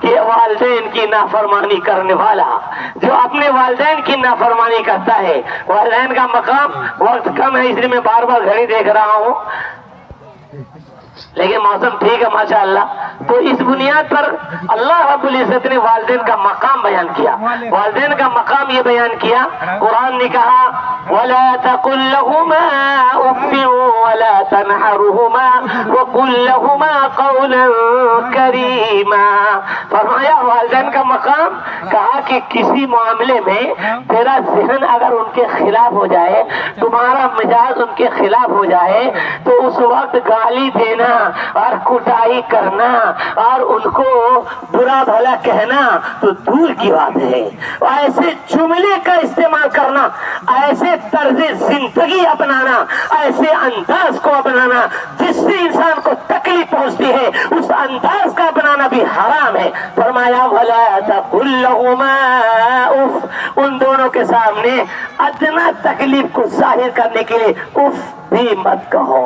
کہ والدین کی نافرمانی کرنے والا، جو اپنے والدین کی نافرمانی کرتا ہے۔ والدین کا مقام، وقت کم ہے اس لیے میں بار بار گھڑی دیکھ رہا ہوں، لیکن موسم ٹھیک ہے ماشاءاللہ. تو اس بنیاد پر اللہ رب العزت نے والدین کا مقام بیان کیا. والدین کا مقام یہ بیان کیا، قرآن نے کہا وَلَا تَقُلْ لَهُمَا أُفٍّ وَلَا تَنْهَرْهُمَا وَقُلْ لَهُمَا قَوْلًا كَرِيمًا. فرمایا والدین کا مقام، کہا کہ کسی معاملے میں تیرا ذہن اگر ان کے خلاف ہو جائے، تمہارا مزاج ان کے خلاف ہو جائے، تو اس وقت گالی دینا اور کٹائی کرنا اور ان کو برا بھلا کہنا تو دور کی بات ہے. ایسے جملے کا استعمال کرنا، ایسے طرز زندگی اپنانا، ایسے انداز کو اپنانا جس سے انسان کو تکلیف پہنچتی ہے، اس انداز کا اپنانا بھی حرام ہے. فرمایا وَلَا تَقُلْ لَهُمَا اُفٍّ، ان دونوں کے سامنے ادنا تکلیف کو ظاہر کرنے کے لیے اف بھی مت کہو.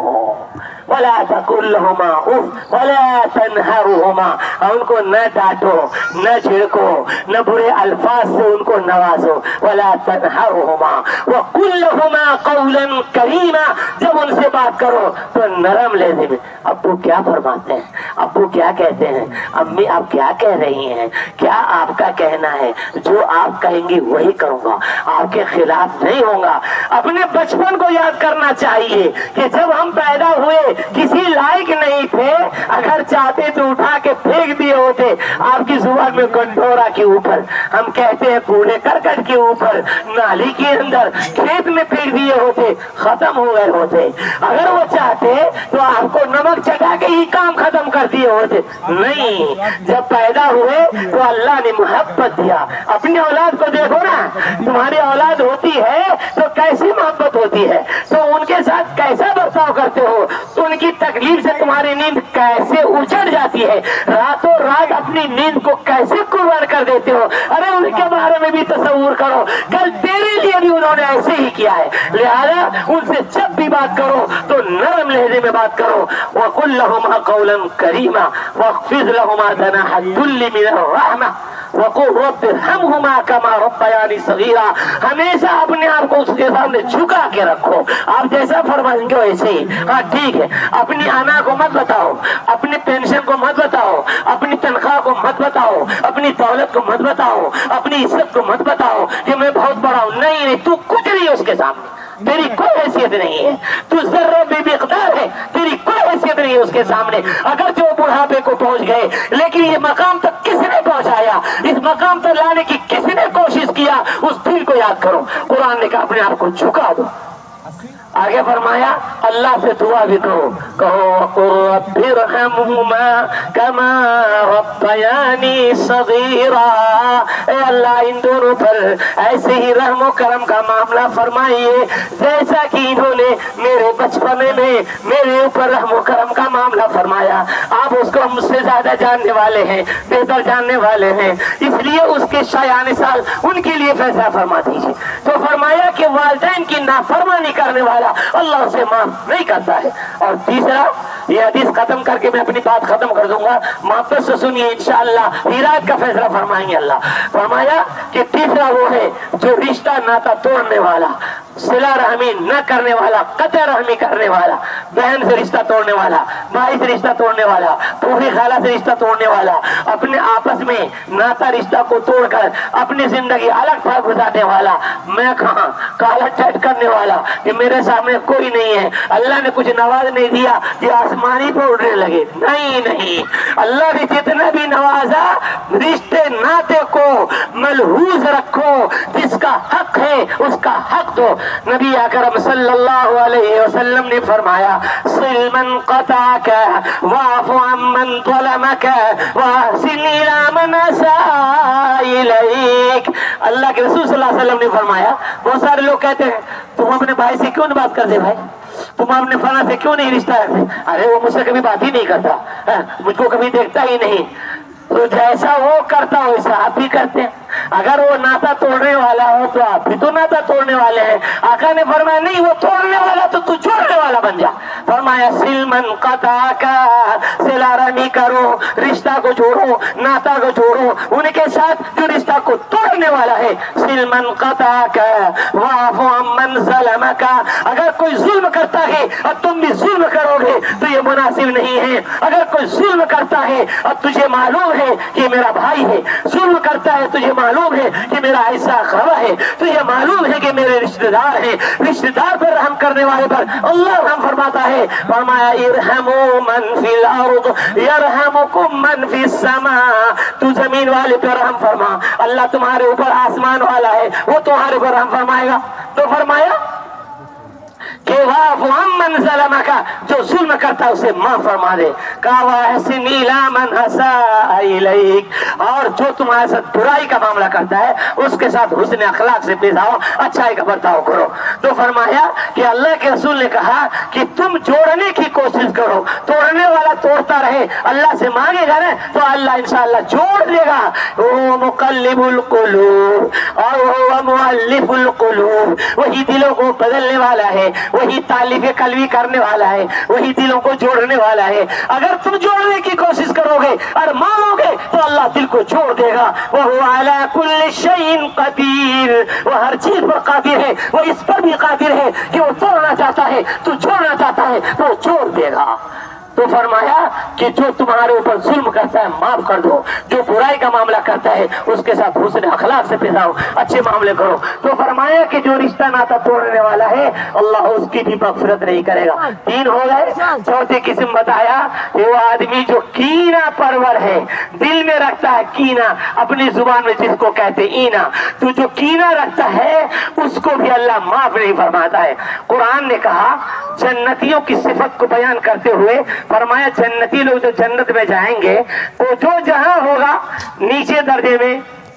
وَلَا تَقُلْ لَهُمَا اُفٍّ وَلَا تَنْهَرْهُمَا، ان کو نہ ڈانٹو، نہ جھڑکو، نہ برے الفاظ سے ان کو نوازو. وَلَا تَنْهَرْهُمَا وَقُلْ لَهُمَا قَوْلًا كَرِيمًا، جب ان سے بات کرو تو نرم لہجے میں. ابو کیا فرماتے ہیں، ابو کیا کہتے ہیں، امی آپ کیا کہہ رہی ہیں، کیا آپ کا کہنا ہے، جو آپ کہیں گی وہی کروں گا، آپ کے خلاف نہیں ہوں گا. اپنے بچپن کو یاد کرنا چاہیے کہ جب ہم پیدا ہوئے کسی لائق نہیں تھے، اگر چاہتے تو اٹھا کے پھینک دیے ہوتے آپ کی زبان میں گنڈورا کے اوپر، ہم کہتے ہیں کوڑے کرکٹ کے اوپر، نالی کے اندر، کھیت میں پھینک دیے ہوتے، ختم ہو گئے ہوتے. اگر وہ چاہتے تو آپ کو نمک چٹا کے ہی کام ختم کر دیے ہوتے. نہیں، جب پیدا ہوئے تو اللہ نے محبت دیا. اپنی اولاد کو دیکھو نا، تمہاری اولاد ہوتی ہے تو کیسی محبت ہوتی ہے، تو ان کے ساتھ کیسا برتاؤ کرتے ہو، ان کی تکلیف سے تمہاری نیند کیسے اجڑ جاتی ہے، راتوں رات اپنی نیند کو کیسے قربان کر دیتے ہو. ارے ان کے بارے میں بھی تصور کرو، کل تیرے لیے بھی انہوں نے ایسے ہی کیا ہے. لہذا ان سے جب بھی بات کرو تو نرم لہجے میں بات کرو. وَقُلْ لَهُمَا قَوْلًا كَرِيمًا وَاخْفِضْ لَهُمَا جَنَاحَ الذُّلِّ مِنَ الرَّحْمَةِ وَقُلْ رَبِّ ارْحَمْهُمَا كَمَا رَبَّيَانِي صَغِيرًا. ہمیشہ اپنے آپ کو اس کے سامنے جھکا کے رکھو، آپ جیسا فرمائیں گے ویسے ہی. ہاں ٹھیک ہے، اپنی آنا کو مت بتاؤ، اپنی پینشن کو مت بتاؤ، اپنی تنخواہ کو مت بتاؤ، اپنی دولت کو مت بتاؤ، اپنی عزت کو مت بتاؤ کہ میں بہت بڑا ہوں. نہیں، تو کچھ نہیں اس کے سامنے، تیری کوئی حیثیت نہیں ہے. تو ذرہ بھی مقدار ہے، تیری کوئی حیثیت نہیں ہے اس کے سامنے. اگر جو بڑھاپے کو پہنچ گئے، لیکن یہ مقام تک کس نے پہنچایا، اس مقام تک لانے کی کس نے کوشش کیا، اس دل کو یاد کرو. قرآن نے کہا اپنے آپ کو جھکا دو. آگے فرمایا اللہ سے دعا بھی کرو، کہو رب ارحمہما کما ربیانی صغیرا. اے اللہ ان دونوں پر ایسے ہی رحم و کرم کا معاملہ فرمائیے جیسا کہ انہوں نے میرے بچپنے میں میرے اوپر رحم و کرم کا معاملہ فرمایا. آپ اس کو مجھ سے زیادہ جاننے والے ہیں، بہتر جاننے والے ہیں، اس لیے اس کے شایان سال ان کے لیے فیصلہ فرما دیجیے. تو فرمایا کہ والدین کی نافرمانی کرنے والا اللہ اسے معاف نہیں کرتا ہے. اور تیسرا، یہ حدیث ختم کر کے میں اپنی بات ختم کر دوں گا، محبت سے سنیے، انشاءاللہ ہدایت کا فیصلہ فرمائیں گے اللہ. فرمایا کہ تیسرا وہ ہے جو رشتہ ناتا توڑنے والا، صلہ رحمی نہ کرنے والا، قطع رحمی کرنے والا، بہن سے رشتہ توڑنے والا، بھائی سے رشتہ توڑنے والا، پوری خالہ سے رشتہ توڑنے والا، اپنے آپس میں ناتا رشتہ کو توڑ کر اپنی زندگی الگ تھلگ گزارنے والا، میں کہاں کالا ٹھٹ کرنے والا کہ میرے سامنے کوئی نہیں ہے، اللہ نے کچھ نواز نہیں دیا کہ آسمانی پہ اڑنے لگے. نہیں، اللہ نے جتنا بھی نوازا رشتے ناتے کو ملحوظ رکھو، جس کا حق ہے اس کا حق دو. نبی اکرم صلی اللہ علیہ وسلم نے فرمایا صل من قطعک واعف عن من ظلمک واحسن الی من اساء الیک. اللہ کے رسول صلی اللہ علیہ وسلم نے فرمایا، بہت سارے لوگ کہتے ہیں تم اپنے بھائی سے کیوں نہیں بات کرتے، بھائی تم اپنے فلاں سے کیوں نہیں رشتہ رکھتے؟ ارے وہ مجھ سے کبھی بات ہی نہیں کرتا، مجھ کو کبھی دیکھتا ہی نہیں. تو جیسا وہ کرتا ہو ویسا آپ بھی کرتے ہیں. اگر وہ ناتا توڑنے والا ہو تو آپ بھی تو ناتا توڑنے والے ہیں. آقا نے فرمایا نہیں، وہ توڑنے والا تو تو جوڑنے والا بن جا. فرمایا سل من قطعک، صلہ رحمی کرو، رشتہ کو جوڑو، ناتا کو جوڑو ان کے ساتھ جو رشتہ کو توڑنے والا ہے. سل من قطعک واعف عن من ظلمک، اگر کوئی ظلم کرتا ہے اور تم بھی ظلم کرو گے تو یہ مناسب نہیں ہے. اگر کوئی ظلم کرتا ہے اور تجھے معلوم ہے کہ میرا بھائی ہے, ظلم کرتا ہے تجھے معلوم ہے کہ میرا ایسا خبر ہے, تجھے معلوم ہے کہ میرے رشتہ دار ہیں, رشتہ دار پر رحم کرنے والے پر اللہ رحم فرماتا ہے. فرمایا ارحموا من فی الارض یرحمکم من فی السماء, تو زمین والے پر رحم فرما, اللہ تمہارے اوپر آسمان والا ہے, وہ تمہارے اوپر رحم فرمائے گا. تو فرمایا کہ واعف عمن ظلمک, جو ظلم کرتا اسے معاف فرما دے. کہا واحسن الی من اساء الیک, اور جو تمہارے ساتھ برائی کا معاملہ کرتا ہے اس کے ساتھ حسن اخلاق سے پیش آؤ, اچھائی کا برتاؤ کرو. تو فرمایا کہ اللہ کے رسول نے کہا کہ تم جوڑنے کی کوشش کرو, توڑنے والا توڑتا رہے, اللہ سے مانگے گا نا تو اللہ انشاءاللہ جوڑ دے گا. وہ مقلب القلوب اور وہ مؤلف القلوب, وہی دلوں کو بدلنے والا ہے, وہی تالیف قلبی کرنے والا ہے, وہی دلوں کو جوڑنے والا ہے. اگر تم جوڑنے کی کوشش کرو گے اور مانو گے تو اللہ دل کو جوڑ دے گا. وَهُوَ عَلَى كُلِّ شَيْءٍ قَدِيرٌ, وہ ہر چیز پر قادر ہے, وہ اس پر بھی قادر ہے کہ وہ توڑنا چاہتا ہے تو جوڑنا چاہتا ہے تو جوڑ دے گا. تو فرمایا کہ جو تمہارے اوپر ظلم کرتا ہے معاف کر دو, جو برائی کا معاملہ کرتا ہے اس کے ساتھ حسن اخلاق سے پیش آؤ, اچھے معاملے کرو. تو فرمایا کہ جو رشتہ ناتا توڑنے والا ہے اللہ اس کی بھی مغفرت نہیں کرے گا. 3 ہو گئے. چوتھی قسم بتایا کہ وہ آدمی جو کینہ پرور ہے, دل میں رکھتا ہے کینہ, اپنی زبان میں جس کو کہتے اینا, تو جو کینہ رکھتا ہے اس کو بھی اللہ معاف نہیں فرماتا ہے. قرآن نے کہا جنتیوں کی صفت کو بیان کرتے ہوئے فرمایا جنتی لوگ جو جنت میں جائیں گے تو جو جہاں ہوگا, نیچے درجے میں,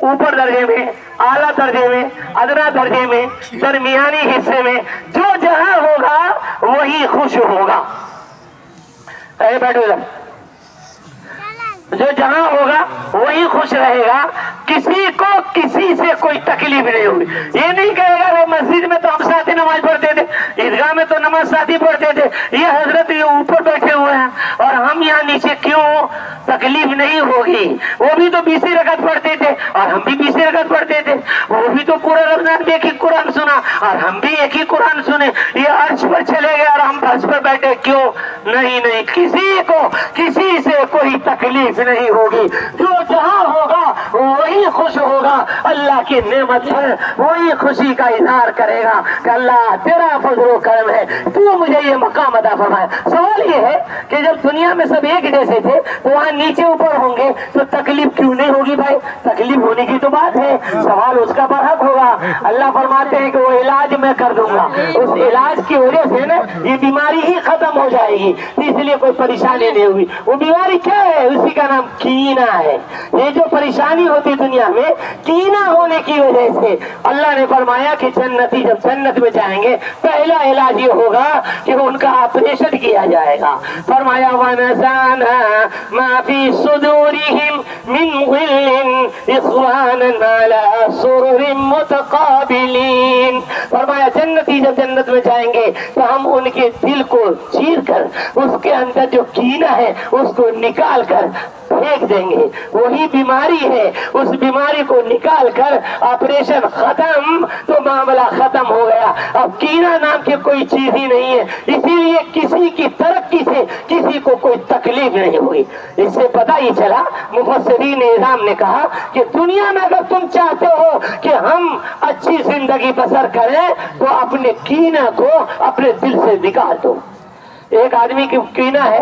اوپر درجے میں, اعلیٰ درجے میں, ادنا درجے میں, درمیانی حصے میں, جو جہاں ہوگا وہی خوش ہوگا. بیٹھو ادھر. جو جہاں ہوگا وہی خوش رہے گا, کسی کو کسی سے کوئی تکلیف نہیں ہوگی. یہ نہیں کہے گا وہ مسجد میں تو ہم ساتھی نماز پڑھتے تھے, عیدگاہ میں تو نماز ساتھی پڑھتے تھے, یہ حضرت یہ اوپر بیٹھے ہوئے ہیں اور ہم یہاں نیچے کیوں, تکلیف نہیں ہوگی. وہ بھی تو 20 رکعت پڑھتے تھے اور ہم بھی 20 رکعت پڑھتے تھے, وہ بھی تو پورے رمضان میں ایک ہی قرآن سنا اور ہم بھی ایک ہی قرآن سنے. یہ عرش پر چلے گئے اور ہم عرش پر بیٹھے کیوں, نہیں نہیں, کسی کو کسی سے کوئی تکلیف نہیں ہوگی. جو جہاں ہوگا وہی خوش ہوگا, اللہ کی نعمت ہے وہی خوشی کا اظہار کرے گا کہ اللہ تیرا فضل و کرم ہے, تو مجھے یہ مقام عطا فرمائے. سوال یہ ہے کہ جب دنیا میں سب ایک جیسے تھے تو وہاں نیچے اوپر ہوں گے تو تکلیف کیوں نہیں ہوگی بھائی؟ تکلیف ہونے کی تو بات ہے, سوال اس کا برحق ہوگا. اللہ فرماتے ہیں کہ وہ علاج میں کر دوں گا, اس علاج کی وجہ سے نا یہ بیماری ہی ختم ہو جائے گی, اس لیے کوئی پریشانی نہیں ہوگی. وہ بیماری کیا ہے؟ اسی کا نام کینہ ہے. یہ جو پریشانی ہوتی دنیا میں کینہ ہونے کی وجہ سے اللہ نے فرمایا کہ جنتی جب جنت میں جائیں گے پہلا علاج یہ ہوگا کہ ان کا آپریشن کیا جائے گا. فرمایا وَنَزَعْنَا مَا فِي صُدُورِهِمْ مِنْ غِلٍّ إِخْوَانًا عَلَى سُرُرٍ مُتَقَابِلِينَ. فرمایا جنتی جب جنت میں جائیں گے تو ہم ان کے دل کو چیر کر اس کے اندر جو کینہ ہے اس کو نکال کر پھینک دیں گے. وہی بیماری ہے, اس بیماری کو نکال کر آپریشن ختم تو معاملہ ختم ہو گیا. اب کینہ نام کی کوئی چیز ہی نہیں ہے, اسی لیے کسی کی ترقی سے کسی کو کوئی تکلیف نہیں ہوئی. اس سے پتہ ہی چلا, مفسرین اعظام نے کہا کہ دنیا میں اگر تم چاہتے ہو کہ ہم اچھی زندگی بسر کریں تو اپنے کینہ کو اپنے دل سے نکال دو. ایک آدمی کی کینہ ہے,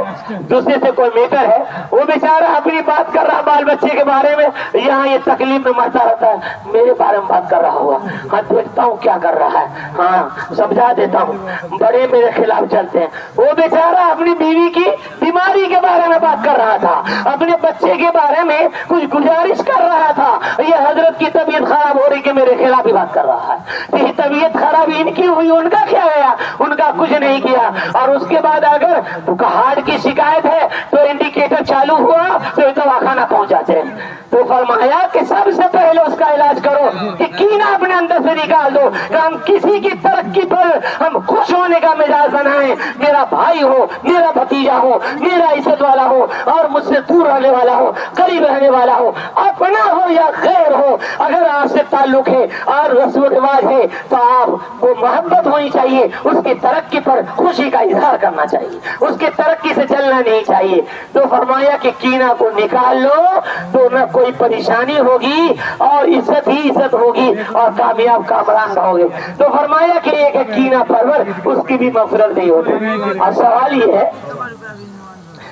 دوسرے سے کوئی میٹر ہے, وہ بیچارہ اپنی بات کر رہا بال بچے کے بارے میں, یہاں یہ تکلیف میں مرتا رہتا ہے, میرے بارے میں بات کر رہا ہوگا, ہاں دیکھتا ہوں کیا کر رہا ہے, ہاں سمجھا دیتا ہوں, بڑے میرے خلاف چلتے ہیں. وہ بیچارہ اپنی بیوی کی بیماری کے بارے میں بات کر رہا تھا, اپنے بچے کے بارے میں کچھ گزارش کر رہا تھا, یہ حضرت کی طبیعت خراب ہو رہی کہ میرے خلاف ہی بات کر رہا ہے. یہ طبیعت خراب ان کی ہوئی, ان کا کیا گیا, ان کا کچھ نہیں کیا. اور اس کے بعد اگر ہارٹ کی شکایت ہے تو انڈیکیٹر چالو ہوا تو دواخانہ پہنچ جاتے ہیں. تو فرمایا کہ سب سے پہلے اس کا علاج علاج کرو کہ کینہ اپنے اندر سے نکال دو کہ ہم کسی کی ترقی پر ہم خوش ہونے کا مزاج بنائیں. میرا بھائی ہو, میرا بھتیجا ہو, میرا عزت والا ہو اور مجھ سے دور رہنے والا ہو, قریب رہنے والا ہو, اپنا ہو یا غیر ہو, اگر آپ سے تعلق ہے اور رسم و رواج ہے تو آپ کو محبت ہونی چاہیے, اس کی ترقی پر خوشی کا اظہار کرنا چاہیے, اس کی ترقی سے چلنا نہیں چاہیے. تو فرمایا کہ کینہ کو نکال لو تو نہ کوئی پریشانی ہوگی اور عزت ہی عزت ہوگی اور کامیاب کامران رہو گے. تو فرمایا کہ ایک کینہ پرور اس کی بھی مغفرت نہیں ہوتی. اور سوال یہ ہے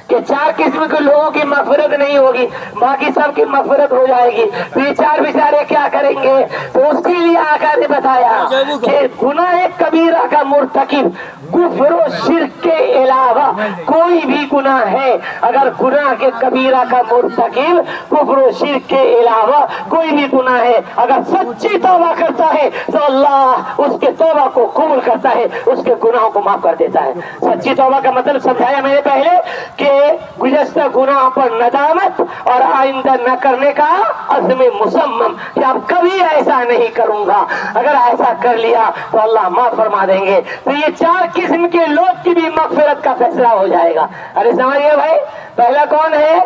کہ 4 قسم کے لوگوں کی مغفرت نہیں ہوگی, باقی سب کی مغفرت ہو جائے گی. تو یہ 4 بیچارے کیا کریں گے؟ تو اس کے لیے آقا نے بتایا کہ گناہ کبیرہ کا مرتکب کفر و شرک کے علاوہ کوئی بھی گناہ ہے, اگر گناہ کے کبیرہ کا مرتکب کفر و شرک کے علاوہ کوئی بھی گناہ ہے, اگر سچی توبہ کرتا ہے تو اللہ اس کے توبہ کو قبول کرتا ہے, اس کے گناہوں کو معاف کر دیتا ہے. سچی توبہ کا مطلب سمجھایا میں نے پہلے کہ گزشتہ گناہوں پر ندامت اور آئندہ نہ کرنے کا عزم مصمم کہ اب کبھی ایسا نہیں کروں گا. اگر ایسا کر لیا تو اللہ معاف فرما دیں گے. تو یہ 4 قسم کے لوگ کی بھی مغفرت کا فیصلہ ہو جائے گا. ارے سمجھئے بھائی, پہلا کون ہے؟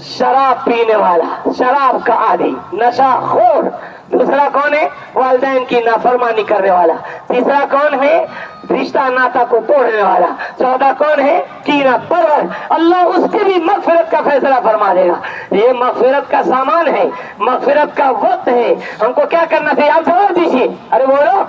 شراب پینے والا, شراب کا عادی, نشہ خور. دوسرا کون ہے؟ والدین کی نافرمانی کرنے والا. تیسرا کون ہے؟ رشتہ ناتا کو توڑنے والا. چوتھا کون ہے؟ کینہ پرور. اللہ اس کی بھی مغفرت کا فیصلہ فرما دے گا. یہ مغفرت کا سامان ہے, مغفرت کا وقت ہے. ہم کو کیا کرنا چاہیے؟ آپ جواب دیجیے. ارے بولو,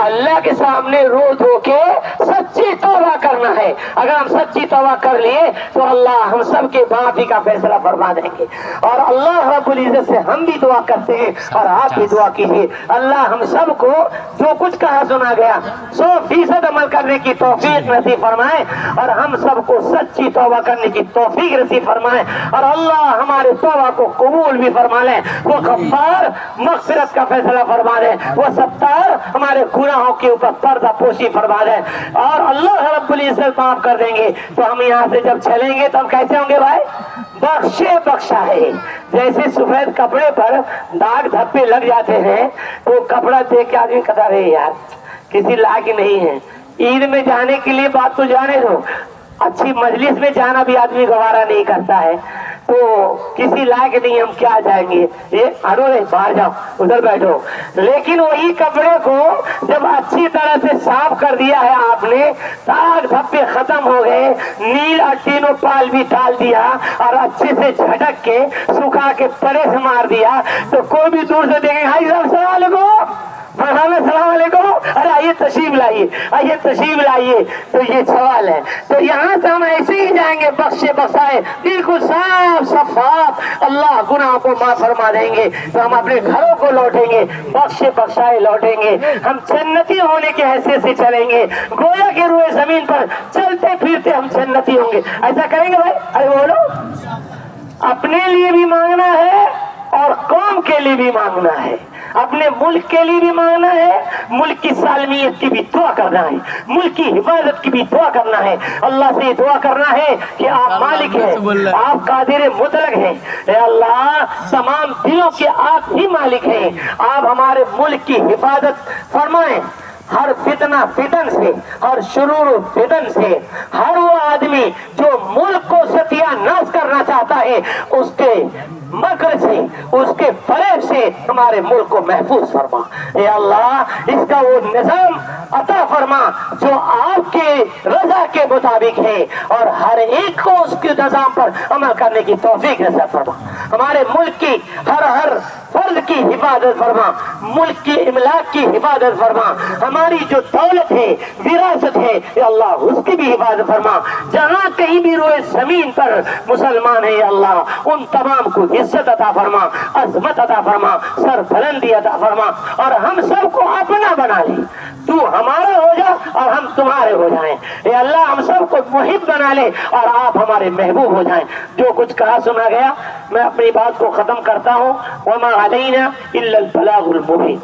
اللہ کے سامنے رو دھو کے سچی توبہ کرنا ہے. اگر ہم سچی توبہ کر لیے تو اللہ ہم سب کے معافی کا فیصلہ فرما دیں گے. اور اللہ رب العزت سے ہم بھی دعا کرتے ہیں اور آپ بھی دعا کیجیے, اللہ ہم سب کو جو کچھ کہا سنا گیا 100% عمل کرنے کی توفیق نصیب فرمائے اور ہم سب کو سچی توبہ کرنے کی توفیق نصیب فرمائے. اور اللہ ہمارے توبہ کو قبول بھی فرما لے. وہ غفار مغفرت کا فیصلہ فرما دے, وہ ستار ہمارے گناہوں کے اوپر پردہ پوشی فرما دے اور اللہ رب العزت معاف کر دیں گے. تو ہم یہاں سے جب چلیں گے تو ہم کیسے ہوں گے بھائی؟ بخشے بخشا ہے. جیسے سفید کپڑے پر داغ دھبے لگ جاتے ہیں تو کپڑا دیکھ کے آدمی کہتا ہے یار کسی لائق نہیں ہے. عید میں جانے کے لیے بات تو جانے دو, اچھی مجلس میں جانا بھی آدمی گوارا نہیں کرتا ہے, تو کسی لائق نہیں, ہم کیا جائیں گے, یہ ہرو رہے باہر جاؤ ادھر بیٹھو. لیکن وہی کپڑے کو جب اچھی طرح سے صاف کر دیا ہے آپ نے, داغ دھبے ختم ہو گئے, نیل اٹینو پال بھی ڈال دیا اور اچھے سے جھٹک کے سکھا کے پڑے سے مار دیا, تو کوئی بھی دور سے دیکھیں بھائی صاحب السلام علیکم, فرحانہ السلام علیکم, ارے آئیے تشریف لائیے, آئیے تشریف لائیے. تو یہ سوال ہے. تو یہاں سے ہم ایسے ہی جائیں گے بخشے بخشائے, بالکل صاف شفاف, اللہ گناہوں کو معاف فرما دیں گے. تو ہم اپنے گھروں کو لوٹیں گے, بخشے بخشائے لوٹیں گے, ہم جنتی ہونے کی حیثیت سے چلیں گے, گویا کہ روئے زمین پر چلتے پھرتے ہم جنتی ہوں گے. ایسا کریں گے بھائی؟ ارے بولو, اپنے لیے بھی مانگنا ہے اور قوم کے لیے بھی مانگنا ہے, اپنے ملک کے لیے بھی مانگنا ہے, ملک کی سالمیت کی بھی دعا کرنا ہے, ملک کی حفاظت کی بھی دعا کرنا ہے. اللہ سے دعا کرنا ہے کہ آپ مالک ہیں, آپ قادر مطلق ہیں. اے اللہ تمام دلوں کے آپ ہی مالک ہیں, آپ ہمارے ملک کی حفاظت فرمائیں ہر فتنہ فتن سے, ہر شرور فتن سے. ہر وہ آدمی جو ملک کو ستیہ ناش کرنا چاہتا ہے اس کے مکر سے, اس کے فریب سے ہمارے ملک کو محفوظ فرما. اے اللہ اس کا وہ نظام عطا فرما جو آپ کے رضا کے مطابق ہے اور ہر ایک کو اس کے نظام پر عمل کرنے کی توفیق نصیب فرما. ہمارے ملک کی ہر فرد کی حفاظت فرما, ملک کی املاک کی حفاظت فرما, ہماری جو دولت ہے وراثت ہے اے اللہ اس کی بھی حفاظت فرما. جہاں کہیں بھی روئے زمین پر مسلمان ہے اے اللہ ان تمام کو عزت عطا فرما, عظمت عطا فرما, سر بلندی عطا فرما اور ہم سب کو اپنا بنا لے. تو ہمارا ہو جا اور ہم تمہارے ہو جائیں. اے اللہ ہم سب کو محب بنا لے اور آپ ہمارے محبوب ہو جائیں. جو کچھ کہا سنا گیا میں اپنی بات کو ختم کرتا ہوں. وما علینا الا البلاغ المبین.